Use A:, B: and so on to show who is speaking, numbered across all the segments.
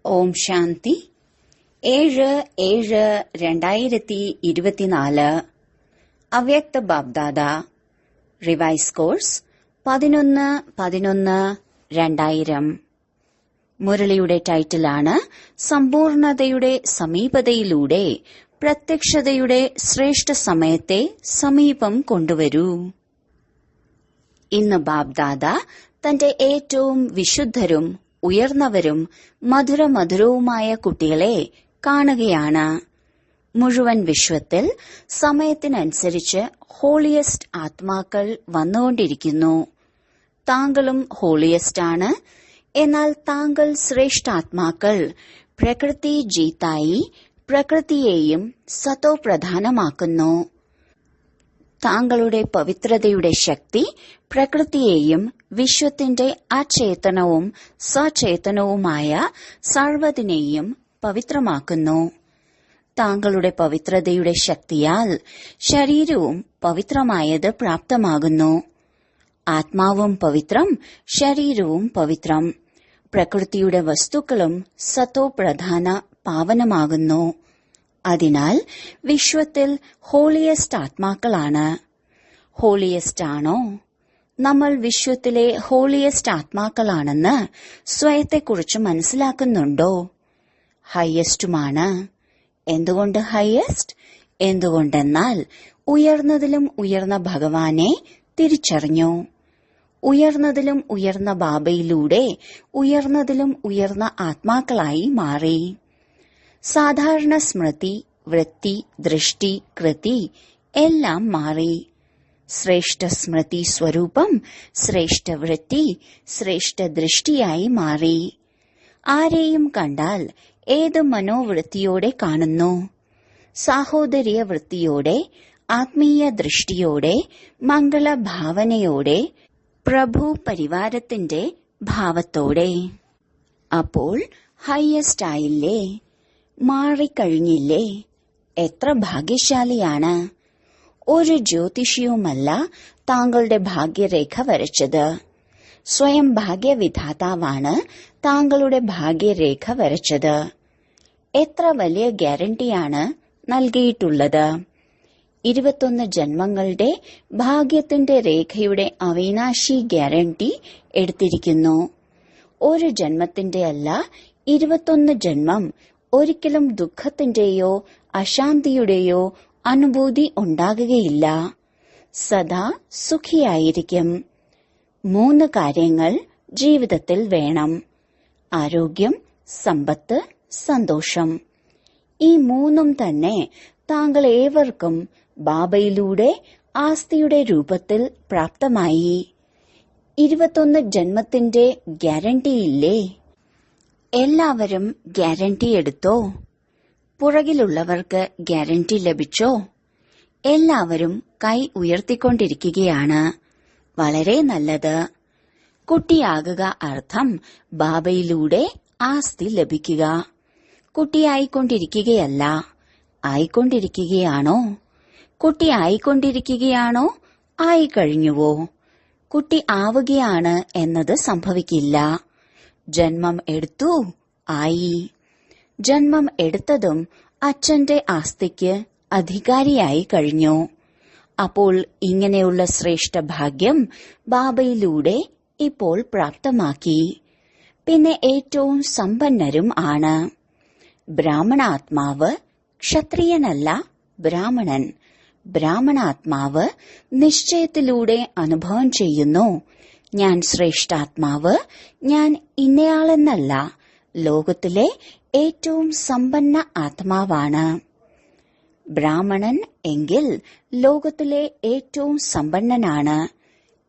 A: ഓം ശാന്തി 7/7/2024 അവ്യക്ത BapDada revise course 11/11/2000. മുരളിയുടെ ടൈറ്റിലാണ് സമ്പൂർണതയുടെ സമീപതയിലൂടെ പ്രത്യക്ഷതയുടെ ശ്രേഷ്ഠ സമയത്തെ സമീപം കൊണ്ടുവരൂ. ഇന്ന് ബാബ്ദാദ തന്റെ ഏറ്റവും വിശുദ്ധരും ഉയർന്നവരും മധുരമധുരവുമായ കുട്ടികളെ കാണുകയാണ്. മുഴുവൻ വിശ്വത്തിൽ സമയത്തിനനുസരിച്ച് ഹോളിയസ്റ്റ് ആത്മാക്കൾ വന്നുകൊണ്ടിരിക്കുന്നു. താങ്കളും ഹോളിയസ്റ്റ് ആണ്. എന്നാൽ താങ്കൾ ശ്രേഷ്ഠാത്മാക്കൾ പ്രകൃതി ജീത്തായി പ്രകൃതിയെയും സത്തോ പ്രധാനമാക്കുന്നു. താങ്കളുടെ പവിത്രതയുടെ ശക്തി പ്രകൃതിയെയും വിശ്വത്തിന്റെ അചേതനവും സചേതനവുമായ സർവ്വതിനെയും പവിത്രമാക്കുന്നു. താങ്കളുടെ പവിത്രതയുടെ ശക്തിയാൽ ശരീരവും പവിത്രമായത് പ്രാപ്തമാകുന്നു. ആത്മാവും പവിത്രം, ശരീരവും പവിത്രം. പ്രകൃതിയുടെ വസ്തുക്കളും സത്തോ പ്രധാന പാവനമാകുന്നു. അതിനാൽ വിശ്വത്തിൽ ഹോളിയസ്റ്റ് ആത്മാക്കളാണ്. ഹോളിയസ്റ്റ് ആണോ? നമ്മൾ വിശ്വത്തിലെ ഹോളിയസ്റ്റ് ആത്മാക്കളാണെന്ന് സ്വയത്തെക്കുറിച്ച് മനസ്സിലാക്കുന്നുണ്ടോ? ഹയ്യസ്റ്റുമാണ്. എന്തുകൊണ്ട് ഹയ്യസ്റ്റ്? എന്തുകൊണ്ടെന്നാൽ ഉയർന്നതിലും ഉയർന്ന ഭഗവാനെ തിരിച്ചറിഞ്ഞു. ഉയർന്നതിലും ഉയർന്ന ബാബയിലൂടെ ഉയർന്നതിലും ഉയർന്ന ആത്മാക്കളായി മാറി. സാധാരണ സ്മൃതി, വൃത്തി, ദൃഷ്ടി, കൃതി എല്ലാം മാറി. ശ്രേഷ്ഠ സ്മൃതി സ്വരൂപം ശ്രേഷ്ഠ വൃത്തി, ശ്രേഷ്ഠ ദൃഷ്ടിയായി മാറി. ആരെയും കണ്ടാൽ ഏത് മനോവൃത്തിയോടെ കാണുന്നു? സാഹോദര്യ വൃത്തിയോടെ, ആത്മീയ ദൃഷ്ടിയോടെ, മംഗളഭാവനയോടെ, പ്രഭു പരിവാരത്തിന്റെ ഭാവത്തോടെ. അപ്പോൾ ഹയ്യസ്റ്റ് ആയില്ലേ? മാറിക്കഴിഞ്ഞില്ലേ? എത്ര ഭാഗ്യശാലിയാണ്! ഒരു ജ്യോതിഷിയുമല്ല താങ്കളുടെ ഭാഗ്യരേഖ വരച്ചത്. സ്വയം ഭാഗ്യവിധാതാവാണ് താങ്കളുടെ ഭാഗ്യരേഖ വരച്ചത്. എത്ര വലിയ ഗ്യാരണ്ടിയാണ് നൽകിയിട്ടുള്ളത്! 21 ജന്മങ്ങളുടെ ഭാഗ്യത്തിന്റെ രേഖയുടെ അവിനാശി ഗ്യാരണ്ടി എടുത്തിരിക്കുന്നു. ഒരു ജന്മത്തിന്റെ അല്ല, 21 ജന്മം ഒരിക്കലും ദുഃഖത്തിന്റെയോ അശാന്തിയുടെയോ അനുഭൂതി ഉണ്ടാകുകയില്ല. സദാ സുഖിയായിരിക്കും. 3 കാര്യങ്ങൾ ജീവിതത്തിൽ വേണം: ആരോഗ്യം, സമ്പത്ത്, സന്തോഷം. ഈ 3 തന്നെ താങ്കൾ ഏവർക്കും ബാബയിലൂടെ ആസ്തിയുടെ രൂപത്തിൽ പ്രാപ്തമായി. 21 ജന്മത്തിന്റെ ഗ്യാരണ്ടിയില്ലേ? എല്ലാവരും ഗ്യാരണ്ടി എടുത്തോ? പുറകിലുള്ളവർക്ക് ഗ്യാരണ്ടി ലഭിച്ചോ? എല്ലാവരും കൈ ഉയർത്തിക്കൊണ്ടിരിക്കുകയാണ്. വളരെ നല്ലത്. കുട്ടിയാകുക അർത്ഥം ബാബയിലൂടെ ആസ്തി ലഭിക്കുക. കുട്ടിയായിക്കൊണ്ടിരിക്കുകയല്ല, ആയിക്കൊണ്ടിരിക്കുകയാണോ? കുട്ടി ആയിക്കൊണ്ടിരിക്കുകയാണോ? ആയിക്കഴിഞ്ഞുവോ? കുട്ടി ആവുകയാണ് എന്നത് സംഭവിക്കില്ല. ജന്മം എടുത്തു, ആയി. ജന്മം എടുത്തതും അച്ഛന്റെ ആസ്തിക്ക് അധികാരിയായി കഴിഞ്ഞു. അപ്പോൾ ഇങ്ങനെയുള്ള ശ്രേഷ്ഠ ഭാഗ്യം ബാബയിലൂടെ ഇപ്പോൾ പ്രാപ്തമാക്കി. പിന്നെ ഏറ്റവും സമ്പന്നരും ആണ്. ബ്രാഹ്മണാത്മാവ് ക്ഷത്രിയനല്ല, ബ്രാഹ്മണൻ. ബ്രാഹ്മണാത്മാവ് നിശ്ചയത്തിലൂടെ അനുഭവം ചെയ്യുന്നു. ഞാൻ ശ്രേഷ്ഠാത്മാവ്, ഞാൻ ഇന്നയാളെന്നല്ല, ലോകത്തിലെ ഏറ്റവും സമ്പന്ന ആത്മാവാണ്. ബ്രാഹ്മണൻ എങ്കിൽ ലോകത്തിലെ ഏറ്റവും സമ്പന്നനാണ്.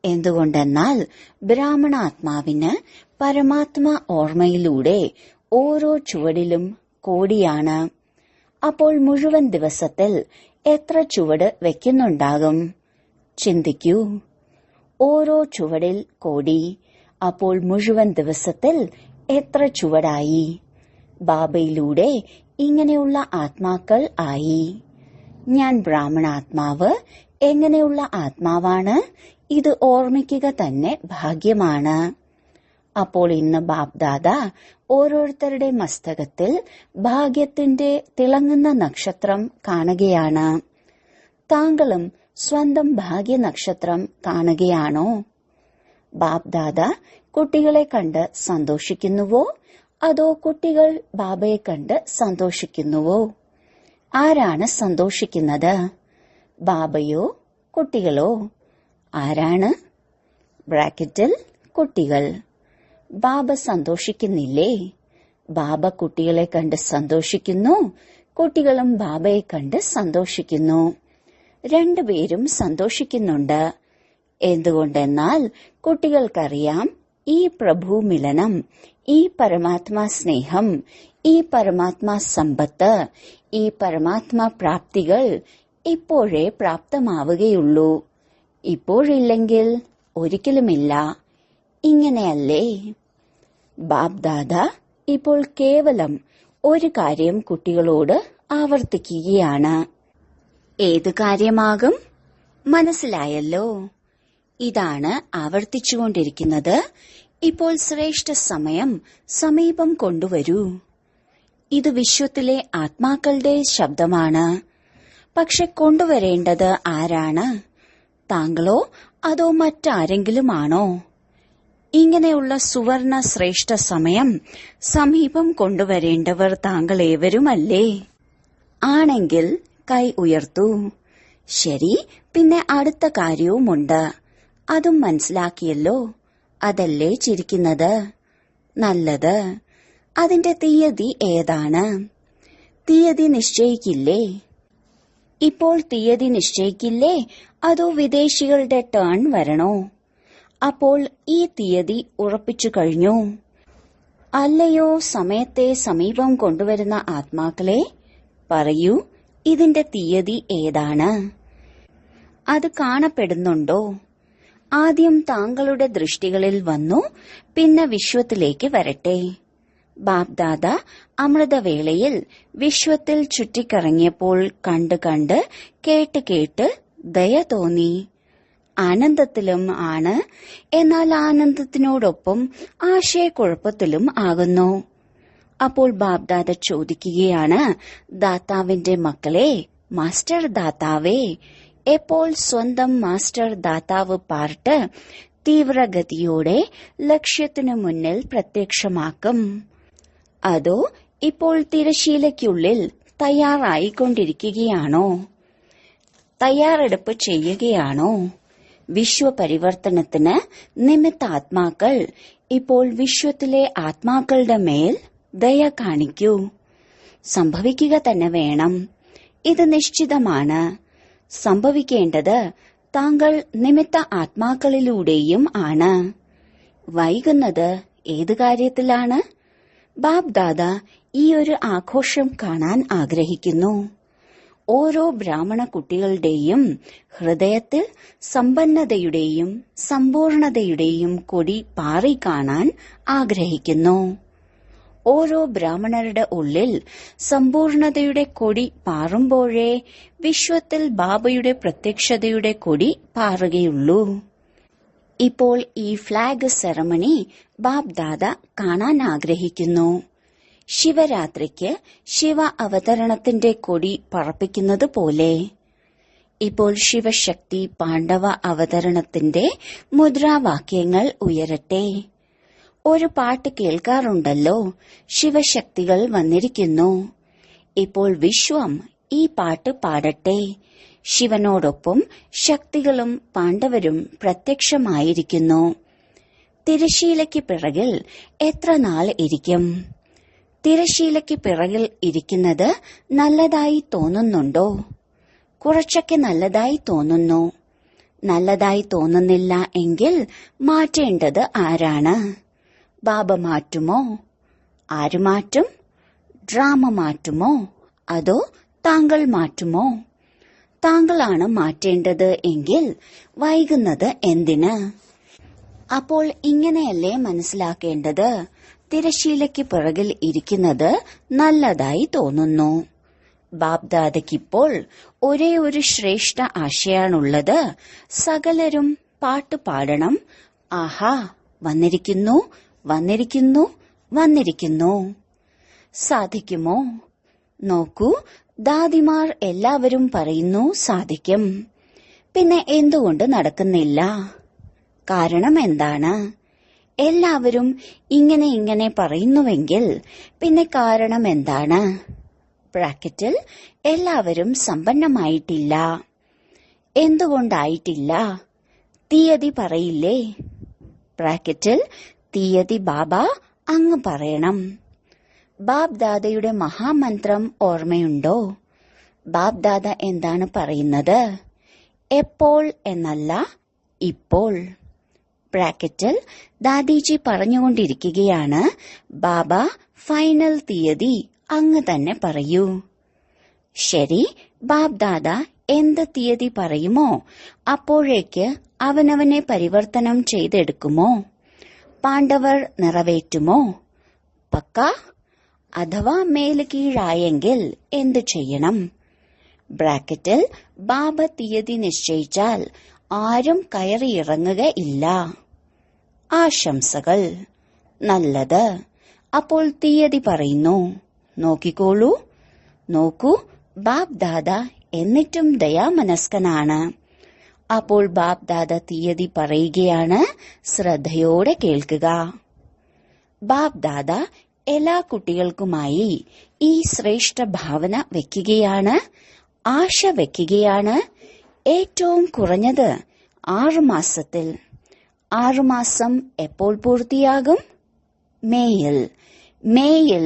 A: എന്തുകൊണ്ടെന്നാൽ ബ്രാഹ്മണാത്മാവിന് പരമാത്മ ഓർമ്മയിലൂടെ ഓരോ ചുവടിലും കോടിയാണ്. അപ്പോൾ മുഴുവൻ ദിവസത്തിൽ എത്ര ചുവട് വയ്ക്കുന്നുണ്ടാകും? ചിന്തിക്കൂ. ഓരോ ചുവടിൽ കോടി. അപ്പോൾ മുഴുവൻ ദിവസത്തിൽ എത്ര ചുവടായി? ബാബയിലൂടെ ഇങ്ങനെയുള്ള ആത്മാക്കൾ ആയി. ഞാൻ ബ്രാഹ്മണാത്മാവ്. എങ്ങനെയുള്ള ആത്മാവാണ്? ഇത് ഓർമ്മിക്കുക തന്നെ ഭാഗ്യമാണ്. അപ്പോൾ ഇന്ന് ബാപ്ദാദ ഓരോരുത്തരുടെ മസ്തകത്തിൽ ഭാഗ്യത്തിന്റെ തിളങ്ങുന്ന നക്ഷത്രം കാണുകയാണ്. താങ്കളും സ്വന്തം ഭാഗ്യ നക്ഷത്രം കാണുകയാണോ? ബാപ്ദാദ കുട്ടികളെ കണ്ട് സന്തോഷിക്കുന്നുവോ അതോ കുട്ടികൾ ബാബയെ കണ്ട് സന്തോഷിക്കുന്നുവോ? ആരാണ് സന്തോഷിക്കുന്നത്? ബാബയോ കുട്ടികളോ? ആരാണ്? ബ്രാക്കറ്റിൽ കുട്ടികൾ. ബാബ സന്തോഷിക്കുന്നില്ലേ? ബാബ കുട്ടികളെ കണ്ട് സന്തോഷിക്കുന്നു, കുട്ടികളും ബാബയെ കണ്ട് സന്തോഷിക്കുന്നു. രണ്ടുപേരും സന്തോഷിക്കുന്നുണ്ട്. എന്തുകൊണ്ടെന്നാൽ കുട്ടികൾക്കറിയാം ഈ പ്രഭു മിലനം, ഈ പരമാത്മാ സ്നേഹം, ഈ പരമാത്മാ സമ്പത്ത്, ഈ പരമാത്മാ പ്രാപ്തികൾ ഇപ്പോഴേ പ്രാപ്തമാവുകയുള്ളൂ. ഇപ്പോഴില്ലെങ്കിൽ ഒരിക്കലുമില്ല. ഇങ്ങനെയല്ലേ? ബാപ്ദാദ ഇപ്പോൾ കേവലം ഒരു കാര്യം കുട്ടികളോട് ആവർത്തിക്കുകയാണ്. ഏത് കാര്യമാകും? മനസ്സിലായല്ലോ. ഇതാണ് ആവർത്തിച്ചുകൊണ്ടിരിക്കുന്നത്. ഇപ്പോൾ ശ്രേഷ്ഠ സമയം സമീപം കൊണ്ടുവരൂ. ഇത് വിശ്വത്തിലെ ആത്മാക്കളുടെ ശബ്ദമാണ്. പക്ഷെ കൊണ്ടുവരേണ്ടത് ആരാണ്? താങ്കളോ അതോ മറ്റാരെങ്കിലുമാണോ? ഇങ്ങനെയുള്ള സുവർണ ശ്രേഷ്ഠ സമയം സമീപം കൊണ്ടുവരേണ്ടവർ താങ്കൾ ഏവരുമല്ലേ? ആണെങ്കിൽ കൈ ഉയർത്തൂ. ശരി, പിന്നെ അടുത്ത കാര്യവുമുണ്ട്. അതും മനസ്സിലാക്കിയല്ലോ. അതല്ലേ ചിരിക്കുന്നത്? നല്ലത്. അതിന്റെ തീയതി ഏതാണ്? തീയതി നിശ്ചയിക്കില്ലേ? ഇപ്പോൾ തീയതി നിശ്ചയിക്കില്ലേ അതോ വിദേശികളുടെ ടേൺ വരണോ? അപ്പോൾ ഈ തീയതി ഉറപ്പിച്ചു കഴിഞ്ഞു. അല്ലയോ സമയത്തെ സമീപം കൊണ്ടുവരുന്ന ആത്മാക്കളെ, പറയൂ, ഇതിന്റെ തീയതി ഏതാണ്? അത് കാണപ്പെടുന്നുണ്ടോ? ആദ്യം താങ്കളുടെ ദൃഷ്ടികളിൽ വന്നു, പിന്നെ വിശ്വത്തിലേക്ക് വരട്ടെ. ബാപ്ദാദ അമൃതവേളയിൽ വിശ്വത്തിൽ ചുറ്റിക്കറങ്ങിയപ്പോൾ കണ്ട് കണ്ട് കേട്ട് കേട്ട് ദയ തോന്നി. ആനന്ദത്തിലും ആണ്, എന്നാൽ ആനന്ദത്തിനോടൊപ്പം ആശയക്കുഴപ്പത്തിലും ആകുന്നു. അപ്പോൾ ബാപ്ദാദ ചോദിക്കുകയാണ്, ദാതാവിന്റെ മക്കളെ, മാസ്റ്റർ ദാതാവേ, എപ്പോൾ സ്വന്തം മാസ്റ്റർ ദാതാവ് പാർട്ട് തീവ്രഗതിയോടെ ലക്ഷ്യത്തിനു മുന്നിൽ പ്രത്യക്ഷമാക്കും? അതോ ഇപ്പോൾ തിരശീലയ്ക്കുള്ളിൽ തയ്യാറായിക്കൊണ്ടിരിക്കുകയാണോ? തയ്യാറെടുപ്പ് ചെയ്യുകയാണോ? വിശ്വപരിവർത്തനത്തിന് നിമിത്താത്മാക്കൾ ഇപ്പോൾ വിശ്വത്തിലെ ആത്മാക്കളുടെ മേൽ ദയ കാണിക്കൂ. സംഭവിക്കുക തന്നെ വേണം. ഇത് നിശ്ചിതമാണ്. സംഭവിക്കേണ്ടത് താങ്കൾ നിമിത്ത ആത്മാക്കളിലൂടെയും ആണ്. വൈകുന്നത് ഏത് കാര്യത്തിലാണ്? ബാപ്ദാദ ഈ ഒരു ആഘോഷം കാണാൻ ആഗ്രഹിക്കുന്നു. ഓരോ ബ്രാഹ്മണ കുട്ടികളുടെയും ഹൃദയത്തിൽ സമ്പന്നതയുടെയും സമ്പൂർണതയുടെയും കൊടി പാറി കാണാൻ ആഗ്രഹിക്കുന്നു. ഓരോ ബ്രാഹ്മണരുടെ ഉള്ളിൽ സമ്പൂർണതയുടെ കൊടി പാറുമ്പോഴേ വിശ്വത്തിൽ ബാബയുടെ പ്രത്യക്ഷതയുടെ കൊടി പാറുകയുള്ളൂ. ഇപ്പോൾ ഈ ഫ്ലാഗ് സെറമണി ബാപ്ദാദ കാണാൻ ആഗ്രഹിക്കുന്നു. ശിവരാത്രിക്ക് ശിവ അവതരണത്തിന്റെ കൊടി പറപ്പിക്കുന്നത് പോലെ ഇപ്പോൾ ശിവശക്തി പാണ്ഡവ അവതരണത്തിന്റെ മുദ്രാവാക്യങ്ങൾ ഉയരട്ടെ. ഒരു പാട്ട് കേൾക്കാറുണ്ടല്ലോ, ശിവശക്തികൾ വന്നിരിക്കുന്നു. ഇപ്പോൾ വിശ്വം ഈ പാട്ട് പാടട്ടെ. ശിവനോടൊപ്പം ശക്തികളും പാണ്ഡവരും പ്രത്യക്ഷമായിരിക്കുന്നു. തിരശീലയ്ക്ക് പിറകിൽ എത്ര നാൾ ഇരിക്കും? തിരശീലയ്ക്ക് പിറകിൽ ഇരിക്കുന്നത് നല്ലതായി തോന്നുന്നുണ്ടോ? കുറച്ചൊക്കെ നല്ലതായി തോന്നുന്നു. നല്ലതായി തോന്നുന്നില്ല എങ്കിൽ മാറ്റേണ്ടത് ആരാണ്? ബാബ മാറ്റുമോ? ആര് മാറ്റും? ഡ്രാമ മാറ്റുമോ അതോ താങ്കൾ മാറ്റുമോ? താങ്കളാണ് മാറ്റേണ്ടത് എങ്കിൽ വൈകുന്നത് എന്തിന്? അപ്പോൾ ഇങ്ങനെയല്ലേ മനസ്സിലാക്കേണ്ടത്? തിരശീലയ്ക്ക് പിറകിൽ ഇരിക്കുന്നത് നല്ലതായി തോന്നുന്നു. ബാപ്ദാദയ്ക്കിപ്പോൾ ഒരേ ഒരു ശ്രേഷ്ഠ ആശയാണുള്ളത്. സകലരും പാട്ട് പാടണം. ആഹാ, വന്നിരിക്കുന്നു, വന്നിരിക്കുന്നു, വന്നിരിക്കുന്നു. സാധിക്കുമോ? നോക്കൂ, ദാദിമാർ എല്ലാവരും പറയുന്നു സാധിക്കും. പിന്നെ എന്തുകൊണ്ട് നടക്കുന്നില്ല? കാരണം എന്താണ്? എല്ലാവരും ഇങ്ങനെ പറയുന്നുവെങ്കിൽ പിന്നെ കാരണം എന്താണ്? ബ്രാക്കറ്റിൽ എല്ലാവരും സമ്പന്നമായിട്ടില്ല. എന്തുകൊണ്ടായിട്ടില്ല? തീയതി പറയില്ലേ? ബ്രാക്കറ്റിൽ തീയതി ബാബ അങ്ങ് പറയണം. ബാബ് ദാദയുടെ മഹാമന്ത്രം ഓർമ്മയുണ്ടോ? ബാബ് ദാദ എന്താണ് പറയുന്നത്? എപ്പോൾ എന്നല്ല, ഇപ്പോൾ. ബ്രാക്കറ്റിൽ ദാദിജി പറഞ്ഞുകൊണ്ടിരിക്കുകയാണ്, ബാബ ഫൈനൽ തീയതി അങ്ങ് തന്നെ പറയൂ. ശരി, ബാബ് ദാദ എന്ത് തീയതി പറയുമോ അപ്പോഴേക്ക് അവനവനെ പരിവർത്തനം ചെയ്തെടുക്കുമോ? പാണ്ഡവർ നിറവേറ്റുമോ? പക്ക? അഥവാ മേലുകീഴായെങ്കിൽ എന്തു ചെയ്യണം? ബ്രാക്കറ്റിൽ ബാബ തീയതി നിശ്ചയിച്ചാൽ ആരും കയറിയിറങ്ങുകയില്ല. ആശംസകൾ. നല്ലത്. അപ്പോൾ തീയതി പറയുന്നു. നോക്കിക്കോളൂ. നോക്കൂ, ബാബ് ദാദ എന്നിട്ടും ദയാമനസ്കനാണ്. അപ്പോൾ ബാബ് ദാദ തീയതി പറയുകയാണ്. ശ്രദ്ധയോടെ കേൾക്കുക. ബാബ് ദാദ എല്ലാ കുട്ടികൾക്കുമായി ഈ ശ്രേഷ്ഠ ഭാവന വെക്കുകയാണ്, ആശ വെക്കുകയാണ്. ഏറ്റവും കുറഞ്ഞത് 6 മാസത്തിൽ. 6 മാസം എപ്പോൾ പൂർത്തിയാകും? മേയിൽ. മേയിൽ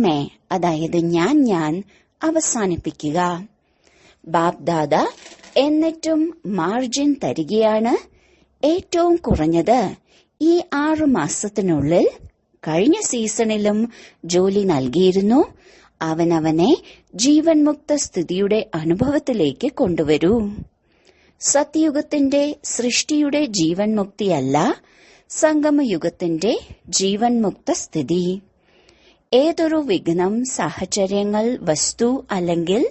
A: മേ അതായത് ഞാൻ അവസാനിപ്പിക്കുക. ബാബ് ദാദ എന്നിട്ടും മാർജിൻ തരികയാണ്. ഏറ്റവും കുറഞ്ഞത് ഈ 6 മാസത്തിനുള്ളിൽ കഴിഞ്ഞ സീസണിലും ജോലി നൽകിയിരുന്നു. അവനവനെ ജീവൻ മുക്ത സ്ഥിതിയുടെ അനുഭവത്തിലേക്ക് കൊണ്ടുവരൂ. സത്യയുഗത്തിന്റെ സൃഷ്ടിയുടെ ജീവൻ മുക്തിയല്ല, സംഗമയുഗത്തിന്റെ ജീവൻ മുക്ത സ്ഥിതി. ഏതൊരു വിഘ്നം, സാഹചര്യങ്ങൾ, വസ്തു അല്ലെങ്കിൽ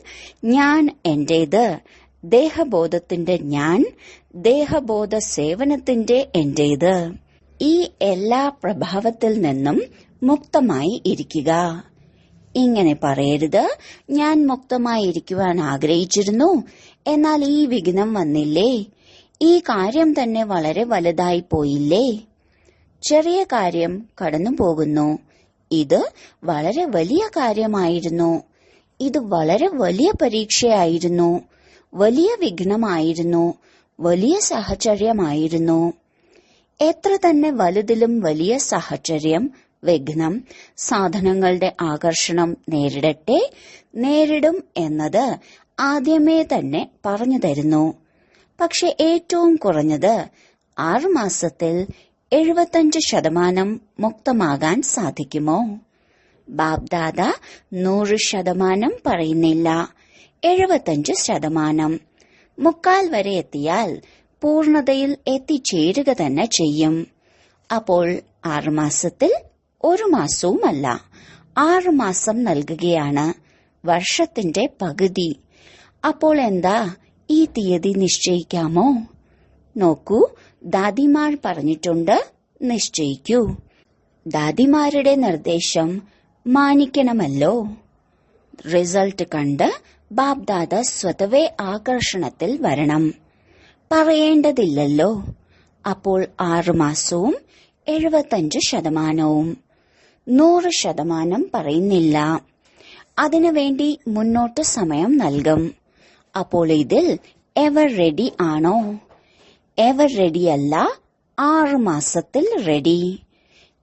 A: ഞാൻ എന്റേത്, ദേഹബോധത്തിന്റെ ഞാൻ, ദേഹബോധ സേവനത്തിന്റെ എന്റേത്, ഈ എല്ലാ പ്രഭാവത്തിൽ നിന്നും മുക്തമായി ഇരിക്കുക. ഇങ്ങനെ പറയരുത്, ഞാൻ മുക്തമായിരിക്കുവാൻ ആഗ്രഹിച്ചിരുന്നു, എന്നാൽ ഈ വിഘ്നം വന്നില്ലേ, ഈ കാര്യം തന്നെ വളരെ വലുതായി പോയില്ലേ. ചെറിയ കാര്യം കടന്നു പോകുന്നു. ഇത് വളരെ വലിയ കാര്യമായിരുന്നു. ഇത് വളരെ വലിയ പരീക്ഷയായിരുന്നു. വലിയ വിഘ്നമായിരുന്നു. വലിയ സാഹചര്യമായിരുന്നു. എത്ര തന്നെ വലുതിലും വലിയ സാഹചര്യം, വിഘ്നം, സാധനങ്ങളുടെ ആകർഷണം നേരിടും എന്നത് ആദ്യമേ തന്നെ പറഞ്ഞു തരുന്നു. പക്ഷെ ഏറ്റവും കുറഞ്ഞത് 6 മാസത്തിൽ 75% മുക്തമാകാൻ സാധിക്കുമോ? ബാബ് ദാദ 100% പറയുന്നില്ല, 75%. മുക്കാൽ വരെ എത്തിയാൽ പൂർണതയിൽ എത്തിച്ചേരുക തന്നെ ചെയ്യും. അപ്പോൾ 6 മാസത്തിൽ 1 മാസവുമല്ല, 6 മാസം നൽകുകയാണ്, വർഷത്തിന്റെ പകുതി. അപ്പോൾ എന്താ ഈ തീയതി നിശ്ചയിക്കാമോ? നോക്കൂ, ദാദിമാർ പറഞ്ഞിട്ടുണ്ട്, നിശ്ചയിക്കൂ. ദാദിമാരുടെ നിർദ്ദേശം മാനിക്കണമല്ലോ. റിസൾട്ട് കണ്ട് ബാബ് ദാദ സ്വതവേ ആകർഷണത്തിൽ വരണം. പറയേണ്ടതില്ലല്ലോ. അപ്പോൾ 6 മാസവും 75%, 100% പറയുന്നില്ല. അതിനുവേണ്ടി മുന്നോട്ട് സമയം നൽകും. അപ്പോൾ ഇതിൽ എവർ റെഡി ആണോ? എവർ റെഡിയല്ല, 6 മാസത്തിൽ റെഡി.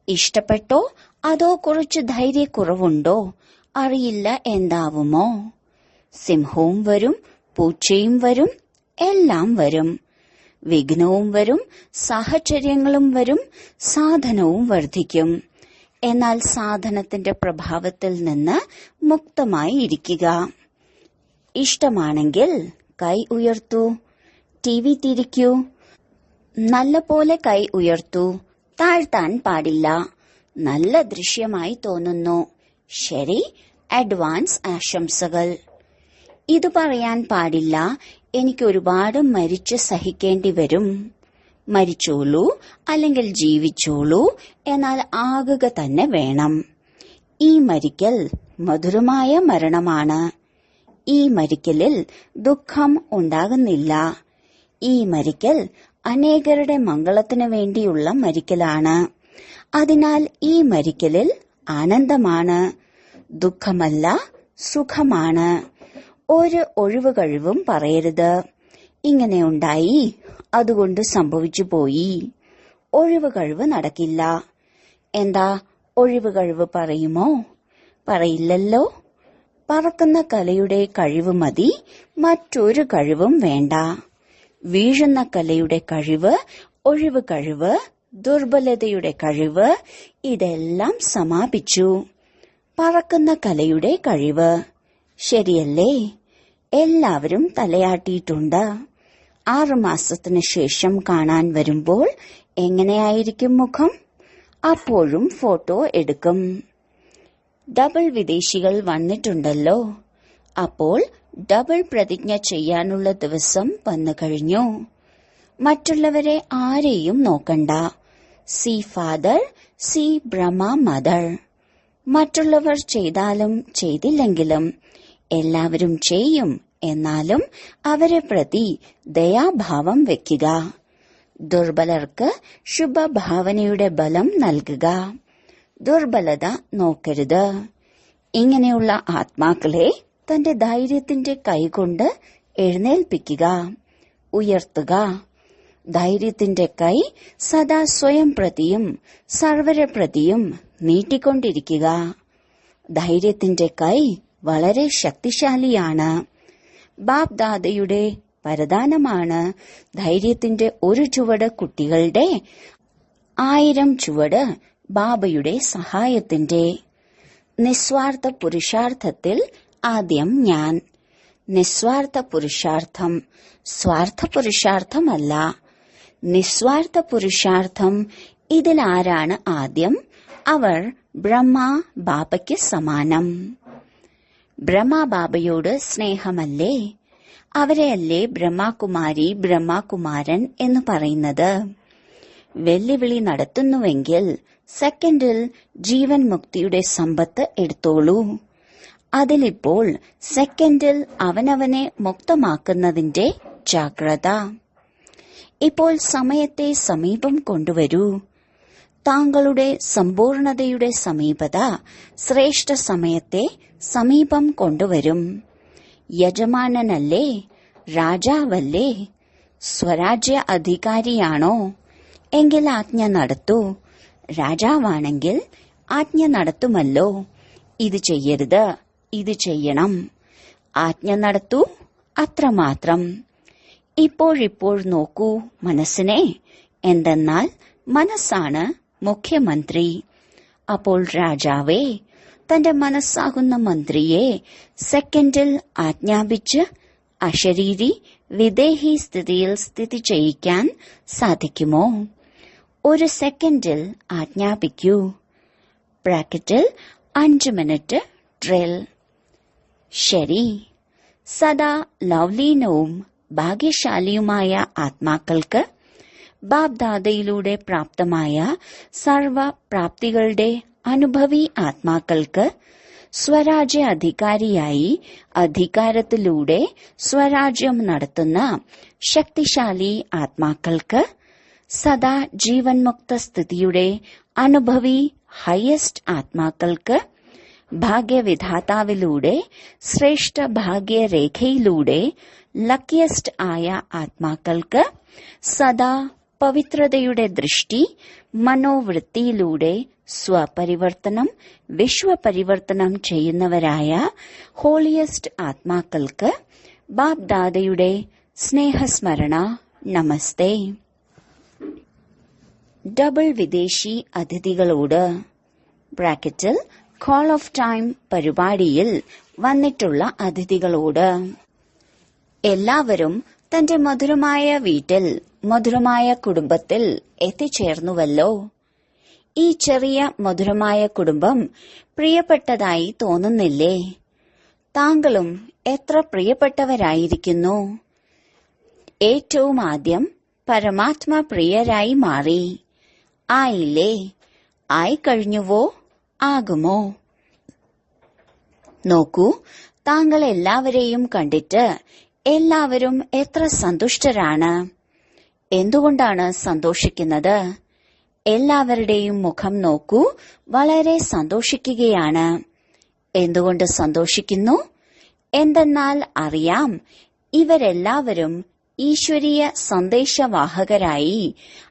A: ഇഷ്ടപ്പെട്ടോ അതോ കുറച്ച് ധൈര്യക്കുറവുണ്ടോ? അറിയില്ല എന്താവുമോ? സിംഹവും വരും, പൂച്ചയും വരും, എല്ലാം വരും. വിഘ്നവും വരും, സാഹചര്യങ്ങളും വരും, സാധനവും വർദ്ധിക്കും. എന്നാൽ സാധനത്തിന്റെ പ്രഭാവത്തിൽ നിന്ന് മുക്തമായി ഇരിക്കുക. ഇഷ്ടമാണെങ്കിൽ കൈ ഉയർത്തൂ, TV തിരിക്കൂ. നല്ല പോലെ കൈ ഉയർത്തൂ, താഴ്ത്താൻ പാടില്ല. നല്ല ദൃശ്യമായി തോന്നുന്നു. ശരി, അഡ്വാൻസ് ആശംസകൾ. ഇത് പറയാൻ പാടില്ല, എനിക്ക് ഒരുപാട് മരിച്ച് സഹിക്കേണ്ടി വരും. മരിച്ചോളൂ അല്ലെങ്കിൽ ജീവിച്ചോളൂ, എന്നാൽ ആകുക തന്നെ വേണം. ഈ മരിക്കൽ മധുരമായ മരണമാണ്. ഈ മരിക്കലിൽ ദുഃഖം ഉണ്ടാകുന്നില്ല. ഈ മരിക്കൽ അനേകരുടെ മംഗളത്തിനു വേണ്ടിയുള്ള മരിക്കലാണ്. അതിനാൽ ഈ മരിക്കലിൽ ആനന്ദമാണ്, ദുഃഖമല്ല, സുഖമാണ്. ഒരു ഒഴിവുകഴിവും പറയരുത്. ഇങ്ങനെയുണ്ടായി, അതുകൊണ്ട് സംഭവിച്ചു പോയി. ഒഴിവുകഴിവ് നടക്കില്ല. എന്താ ഒഴിവുകഴിവ് പറയുമോ? പറയില്ലല്ലോ. പറക്കുന്ന കലയുടെ കഴിവ് മതി, മറ്റൊരു കഴിവും വേണ്ട. വീഴുന്ന കലയുടെ കഴിവ്, ഒഴിവ് കഴിവ്, ദുർബലതയുടെ കഴിവ്, ഇതെല്ലാം സമാപിച്ചു. പറക്കുന്ന കലയുടെ കഴിവ് ശരിയല്ലേ? എല്ലാവരും തലയാട്ടിയിട്ടുണ്ട്. 6 മാസത്തിനു ശേഷം കാണാൻ വരുമ്പോൾ എങ്ങനെയായിരിക്കും മുഖം? അപ്പോഴും ഫോട്ടോ എടുക്കും. ഡബിൾ വിദേശികൾ വന്നിട്ടുണ്ടല്ലോ. അപ്പോൾ ഡബിൾ പ്രതിജ്ഞ ചെയ്യാനുള്ള ദിവസം വന്നു കഴിഞ്ഞു. മറ്റുള്ളവരെ ആരെയും നോക്കണ്ട. സി ഫാദർ, സി ബ്രഹ്മ മദർ. മറ്റുള്ളവർ ചെയ്താലും ചെയ്തില്ലെങ്കിലും എല്ലാവരും ചെയ്യും. എന്നാലും അവരെ പ്രതി ദയാഭാവം വെക്കുക. ദുർബലർക്ക് ശുഭഭാവനയുടെ ബലം നൽകുക. ദുർബലത നോക്കരുത്. ഇങ്ങനെയുള്ള ആത്മാക്കളെ തന്റെ ധൈര്യത്തിന്റെ കൈകൊണ്ട് എഴുന്നേൽപ്പിക്കുക, ഉയർത്തുക. ധൈര്യത്തിന്റെ കൈ സദാ സ്വയം പ്രതിയും സർവരെ പ്രതിയും നീട്ടിക്കൊണ്ടിരിക്കുക. ധൈര്യത്തിന്റെ കൈ വളരെ ശക്തിശാലിയാണ്. ബാപ് ദാദയുടെ വരദാനമാണ് ധൈര്യത്തിന്റെ ഒരു ചുവട് കുട്ടികളുടെ, 1000 ചുവട് ബാബയുടെ സഹായത്തിന്റെ. നിസ്വാർത്ഥ പുരുഷാർത്ഥത്തിൽ ആദ്യം ഞാൻ. നിസ്വാർത്ഥ പുരുഷാർത്ഥം, സ്വാർത്ഥ പുരുഷാർത്ഥമല്ല. നിസ്വാർത്ഥ പുരുഷാർത്ഥം. ഇതിലാരാണ് ആദ്യം? അവർ ബ്രഹ്മ ബാബയ്ക്ക് സമാനം. ബ്രഹ്മ ബാബയോട് സ്നേഹമല്ലേ? അവരെയല്ലേ ബ്രഹ്മകുമാരി, ബ്രഹ്മകുമാരൻ എന്ന് പറയുന്നത്? വെല്ലുവിളി നടത്തുന്നുവെങ്കിൽ സെക്കൻഡിൽ ജീവൻ മുക്തിയുടെ സമ്പത്ത് എടുത്തോളൂ. അതിലിപ്പോൾ സെക്കൻഡിൽ അവനവനെ മുക്തമാക്കുന്നതിന്റെ ജാഗ്രത. ഇപ്പോൾ സമയത്തെ സമീപം കൊണ്ടുവരൂ. താങ്കളുടെ സമ്പൂർണതയുടെ സമീപത ശ്രേഷ്ഠ സമയത്തെ സമീപം കൊണ്ടുവരും. യജമാനനല്ലേ? രാജാവല്ലേ? സ്വരാജ്യ അധികാരിയാണോ? എങ്കിൽ ആജ്ഞ നടത്തൂ. രാജാവാണെങ്കിൽ ആജ്ഞ നടത്തുമല്ലോ. ഇത് ചെയ്യരുത്, ഇത് ചെയ്യണം. ആജ്ഞ നടത്തൂ, അത്രമാത്രം. ഇപ്പോഴിപ്പോൾ നോക്കൂ മനസ്സിനെ. എന്തെന്നാൽ മനസ്സാണ് മുഖ്യമന്ത്രി. അപ്പോൾ രാജാവേ തന്റെ മനസ്സാകുന്ന മന്ത്രിയെ സെക്കൻഡിൽ ആജ്ഞാപിച്ച് അശരീരി വിദേഹി സ്ഥിതിയിൽ സ്ഥിതി ചെയ്യിക്കാൻ സാധിക്കുമോ? ഒരു സെക്കൻഡിൽ ആജ്ഞാപിക്കൂ. ബ്രാക്കറ്റിൽ 5 മിനിറ്റ് ഡ്രിൽ. ശരി. സദാ ലവ്ലീനവും ഭാഗ്യശാലിയുമായ ആത്മാക്കൾക്ക് ബാബ് ദാദയിലൂടെ പ്രാപ്തമായ സർവ പ്രാപ്തികളുടെ അനുഭവി ആത്മാക്കൾക്ക് സ്വരാജ്യ അധികാരിയായി അധികാരത്തിലൂടെ സ്വരാജ്യം നടത്തുന്ന ശക്തിശാലി ആത്മാക്കൾക്ക് സദാ ജീവൻ മുക്ത സ്ഥിതിയുടെ അനുഭവി ഹയസ്റ്റ് ആത്മാക്കൾക്ക് ഭാഗ്യവിധാതാവിലൂടെ ശ്രേഷ്ഠ ഭാഗ്യരേഖയിലൂടെ ലക്കിയസ്റ്റ് ആയ ആത്മാക്കൾക്ക് സദാ പവിത്രതയുടെ ദൃഷ്ടി മനോവൃത്തിയിലൂടെ സ്വപരിവർത്തനം വിശ്വപരിവർത്തനം ചെയ്യുന്നവരായ ഹോളിയസ്റ്റ് ആത്മാക്കൾക്ക് ബാബ് ദാദയുടെ സ്നേഹസ്മരണ നമസ്തേ. ഡബിൾ വിദേശി അതിഥികളോട് ബ്രാക്കറ്റിൽ കോൾ ഓഫ് ടൈം പരിപാടിയിൽ വന്നിട്ടുള്ള അതിഥികളോട് എല്ലാവരും തന്റെ മധുരമായ വീട്ടിൽ മധുരമായ കുടുംബത്തിൽ എത്തിച്ചേർന്നുവല്ലോ. ഈ ചെറിയ മധുരമായ കുടുംബം പ്രിയപ്പെട്ടതായി തോന്നുന്നില്ലേ? താങ്കളും എത്ര പ്രിയപ്പെട്ടവരായിരിക്കുന്നു. ഏറ്റവും ആദ്യം പരമാത്മാ പ്രിയരായി മാറി. ആയില്ലേ? ആയിക്കഴിഞ്ഞുവോ? ആകുമോ? നോക്കൂ, താങ്കൾ എല്ലാവരെയും കണ്ടിട്ട് എല്ലാവരും എത്ര സന്തുഷ്ടരാണ്. എന്തുകൊണ്ടാണ് സന്തോഷിക്കുന്നത്? എല്ലാവരുടെയും മുഖം നോക്കൂ, വളരെ സന്തോഷിക്കുകയാണ്. എന്തുകൊണ്ട് സന്തോഷിക്കുന്നു? എന്തെന്നാൽ അറിയാം, ഇവരെല്ലാവരും ഈശ്വരീയ സന്ദേശവാഹകരായി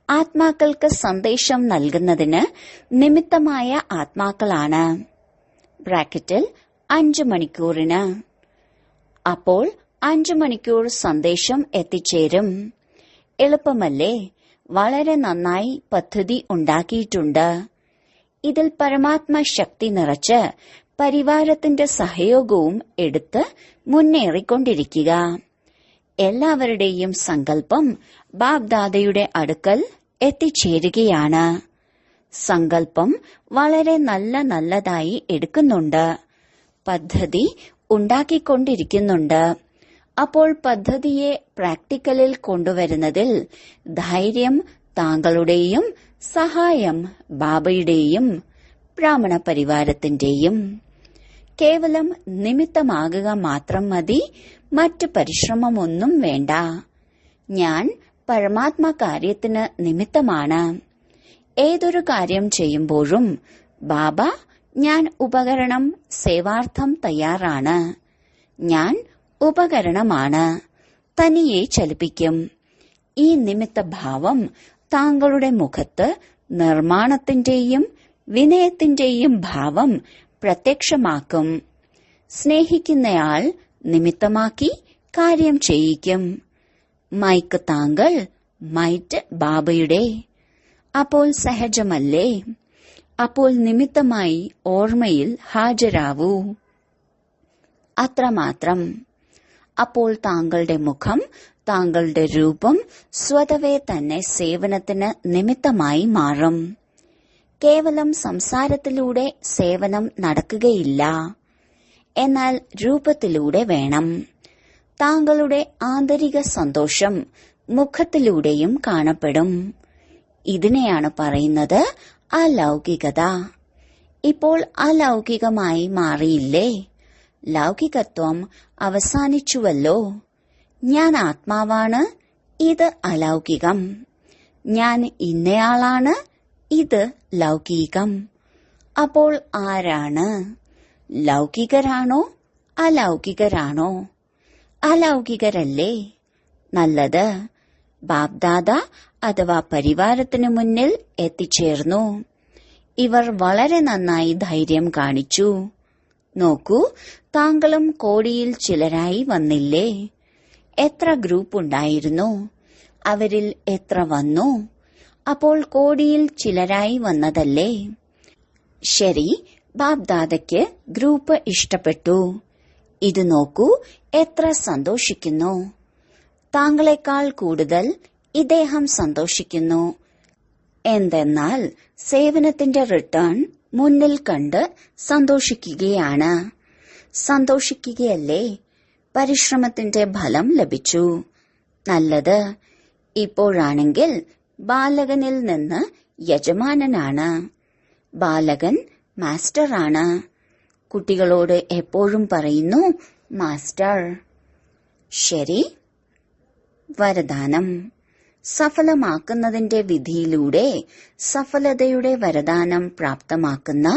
A: ആത്മാക്കൾക്ക് സന്ദേശം നൽകുന്നതിന് നിമിത്തമായ ആത്മാക്കളാണ്. ബ്രാക്കറ്റിൽ 5 മണിക്കൂറിന്. അപ്പോൾ 5 മണിക്കൂർ സന്ദേശം എത്തിച്ചേരും. എളുപ്പമല്ലേ? വളരെ നന്നായി പദ്ധതി ഉണ്ടാക്കിയിട്ടുണ്ട്. ഇതിൽ പരമാത്മ ശക്തി നിറച്ച് പരിവാരത്തിന്റെ സഹയോഗവും എടുത്ത് മുന്നേറിക്കൊണ്ടിരിക്കുക. എല്ലാവരുടെയും സങ്കല്പം ബാബ്ദാദയുടെ അടുക്കൽ എത്തിച്ചേരുകയാണ്. സങ്കല്പം വളരെ നല്ലതായി എടുക്കുന്നുണ്ട്. പദ്ധതി ഉണ്ടാക്കിക്കൊണ്ടിരിക്കുന്നുണ്ട്. അപ്പോൾ പദ്ധതിയെ പ്രാക്ടിക്കലിൽ കൊണ്ടുവരുന്നതിൽ ധൈര്യം താങ്കളുടെയും സഹായം ബാബയുടെയും ബ്രാഹ്മണ പരിവാരത്തിന്റെയും. കേവലം നിമിത്തമാകുക മാത്രം മതി, മറ്റ് പരിശ്രമമൊന്നും വേണ്ട. ഞാൻ പരമാത്മ കാര്യത്തിന് നിമിത്തമാണ്. ഏതൊരു കാര്യം ചെയ്യുമ്പോഴും ബാബ, ഞാൻ ഉപകരണം സേവാർത്ഥം തയ്യാറാണ്. ഞാൻ ഉപകരണമാണ്, തനിയെ ചലിപ്പിക്കും. ഈ നിമിത്തഭാവം താങ്കളുടെ മുഖത്ത് നിർമ്മാണത്തിന്റെയും വിനയത്തിന്റെയും ഭാവം പ്രത്യക്ഷമാക്കും. സ്നേഹിക്കുന്നയാൾ നിമിത്തമാക്കി കാര്യം ചെയ്യിക്കും. മൈക്ക് താങ്കൾ, മൈറ്റ് ബാബയുടെ. അപ്പോൾ സഹജമല്ലേ? അപ്പോൾ നിമിത്തമായി ഓർമ്മയിൽ ഹാജരാവൂ. അത്രമാത്രം. അപ്പോൾ താങ്കളുടെ മുഖം, താങ്കളുടെ രൂപം സ്വതവേ തന്നെ സേവനത്തിന് നിമിത്തമായി മാറും. കേവലം സംസാരത്തിലൂടെ സേവനം നടക്കുകയില്ല. എന്നാൽ രൂപത്തിലൂടെ വേണം. താങ്കളുടെ ആന്തരിക സന്തോഷം മുഖത്തിലൂടെയും കാണപ്പെടും. ഇതിനെയാണ് പറയുന്നത് അലൗകികത. ഇപ്പോൾ അലൗകികമായി മാറിയില്ലേ? ലൗകികത്വം അവസാനിച്ചുവല്ലോ. ഞാൻ ആത്മാവാണ്, ഇത് അലൗകികം. ഞാൻ ഇന്നയാളാണ്, ഇത് ലൗകികം. അപ്പോൾ ആരാണ്? ലൗകികരാണോ അലൗകികരാണോ? അലൗകികരല്ലേ? നല്ലത്. ബാബ്ദാദ അഥവാ പരിവാരത്തിനു മുന്നിൽ എത്തിച്ചേർന്നു. ഇവർ വളരെ നന്നായി ധൈര്യം കാണിച്ചു. നോക്കൂ, താങ്കളും കോടിയിൽ ചിലരായി വന്നില്ലേ? എത്ര ഗ്രൂപ്പ് ഉണ്ടായിരുന്നു? അവരിൽ എത്ര വന്നു? അപ്പോൾ കോടിയിൽ ചിലരായി വന്നതല്ലേ? ശരി, ബാബ്ദാദയ്ക്ക് ഗ്രൂപ്പ് ഇഷ്ടപ്പെട്ടു. ഇത് നോക്കൂ, എത്ര സന്തോഷിക്കുന്നു. താങ്കളെക്കാൾ കൂടുതൽ ഇദ്ദേഹം സന്തോഷിക്കുന്നു. എന്തെന്നാൽ സേവനത്തിന്റെ റിട്ടേൺ മുന്നിൽ കണ്ട് സന്തോഷിക്കുകയാണ്. സന്തോഷിക്കുകയല്ലേ? പരിശ്രമത്തിന്റെ ഫലം ലഭിച്ചു. നല്ലത്. ഇപ്പോഴാണെങ്കിൽ ബാലകനിൽ നിന്ന് യജമാനനാണ്. ബാലകൻ മാസ്റ്ററാണ്. കുട്ടികളോട് എപ്പോഴും പറയുന്നു മാസ്റ്റർ. ശരി. വരദാനം. സഫലമാക്കുന്നതിന്റെ വിധിയിലൂടെ സഫലതയുടെ വരദാനം പ്രാപ്തമാക്കുന്ന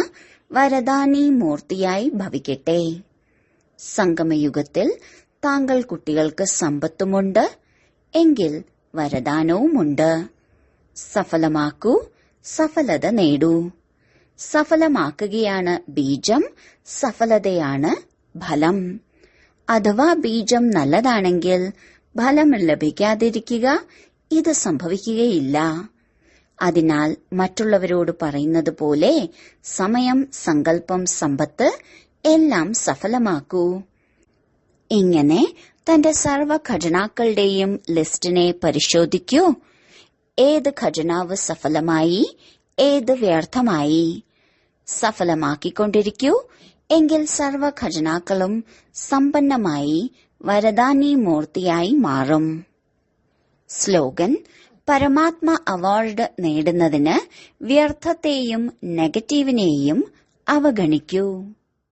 A: വരദാനി മൂർത്തിയായി ഭവിക്കട്ടെ. സംഗമയുഗത്തിൽ താങ്കൾ കുട്ടികൾക്ക് സമ്പത്തുമുണ്ട്, എങ്കിൽ വരദാനവുമുണ്ട്. സഫലമാക്കൂ, സഫലത നേടൂ. സഫലമാക്കുകയാണ് ബീജം, സഫലതയാണ് ഫലം. അഥവാ ബീജം നല്ലതാണെങ്കിൽ ഫലം ലഭിക്കാതിരിക്കുക, ഇത് സംഭവിക്കുകയില്ല. അതിനാൽ മറ്റുള്ളവരോട് പറയുന്നത് പോലെ സമയം, സങ്കല്പം, സമ്പത്ത് എല്ലാം സഫലമാക്കൂ. ഇങ്ങനെ തന്റെ സർവ ഖജനാക്കളുടെയും ലിസ്റ്റിനെ പരിശോധിക്കൂ. ഏത് ഖജനാവ് സഫലമായി, ഏത് വ്യർത്ഥമായി. സഫലമാക്കിക്കൊണ്ടിരിക്കൂ, എങ്കിൽ സർവ ഖജനാക്കളും സമ്പന്നമായി വരദാനി മൂർത്തിയായി മാറും. സ്ലോഗൻ: പരമാത്മ അവാർഡ് നേടുന്നതിന് വ്യർത്ഥത്തെയും നെഗറ്റീവിനെയും അവഗണിക്കൂ.